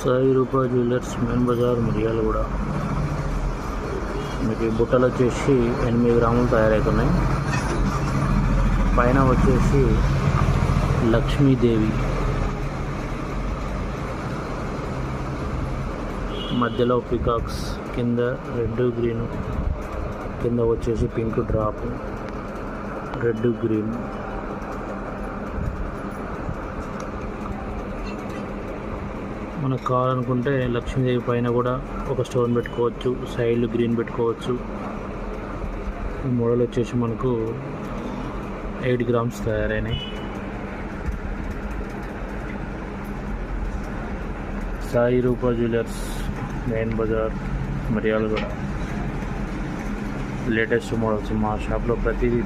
Sai Rupa jewellers main bazaar Miryalaguda. మీకు ఈ బుట్టలు వచ్చేసి 8 గ్రాములు తయారవుతున్నాయి. పైన వచ్చేసి లక్ష్మీదేవి, మధ్యలో పికాక్స్, కింద రెడ్ గ్రీన్, కింద వచ్చేసి పింక్ డ్రాప్, రెడ్ గ్రీన్. మనకు కావాలనుకుంటే లక్ష్మీదేవి పైన కూడా ఒక స్టోన్ పెట్టుకోవచ్చు, సైడ్ గ్రీన్ పెట్టుకోవచ్చు. ఈ మోడల్ వచ్చేసి మనకు 8 గ్రామ్స్ తయారైనాయి. Sai Rupa jewellers main bazaar Miryalaguda. Latest models మా షాప్లో ప్రతిదీ